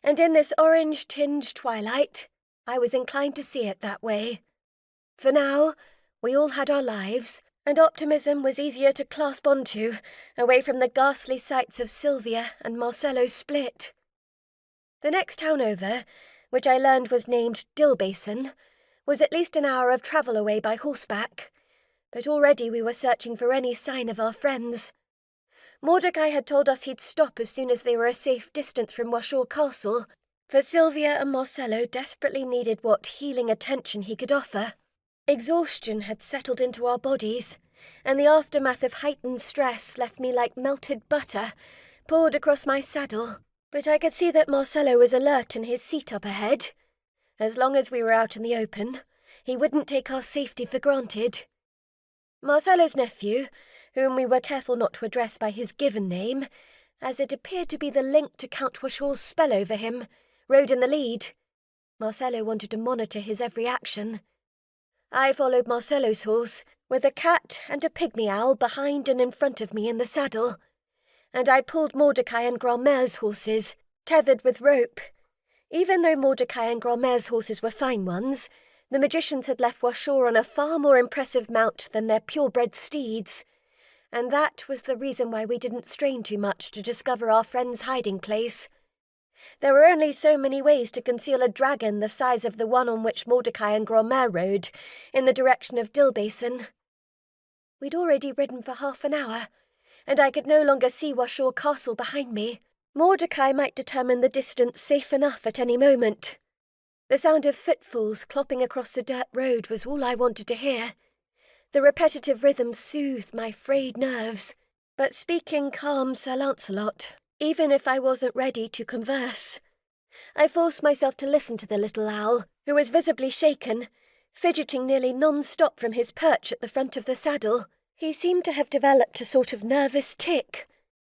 and in this orange-tinged twilight, I was inclined to see it that way. For now, we all had our lives, and optimism was easier to clasp onto, away from the ghastly sights of Sylvia and Marcello's split. The next town over, which I learned was named Dillbasin, was at least an hour of travel away by horseback, but already we were searching for any sign of our friends. Mordecai had told us he'd stop as soon as they were a safe distance from Washaw Castle, for Sylvia and Marcello desperately needed what healing attention he could offer. Exhaustion had settled into our bodies, and the aftermath of heightened stress left me like melted butter poured across my saddle. But I could see that Marcello was alert in his seat up ahead. As long as we were out in the open, he wouldn't take our safety for granted. Marcello's nephew, whom we were careful not to address by his given name, as it appeared to be the link to Count Washaw's spell over him, rode in the lead. Marcello wanted to monitor his every action. I followed Marcello's horse, with a cat and a pygmy owl behind and in front of me in the saddle, and I pulled Mordecai and Grandmare's horses, tethered with rope. Even though Mordecai and Grandmare's horses were fine ones, the magicians had left Washaw on a far more impressive mount than their purebred steeds, and that was the reason why we didn't strain too much to discover our friend's hiding place. There were only so many ways to conceal a dragon the size of the one on which Mordecai and Grandmare rode, in the direction of Dillbasin. We'd already ridden for half an hour, and I could no longer see Washaw Castle behind me. Mordecai might determine the distance safe enough at any moment. The sound of footfalls clopping across the dirt road was all I wanted to hear. The repetitive rhythm soothed my frayed nerves, but speaking calmed Sir Lancelot, even if I wasn't ready to converse. I forced myself to listen to the little owl, who was visibly shaken, fidgeting nearly non-stop from his perch at the front of the saddle. He seemed to have developed a sort of nervous tic,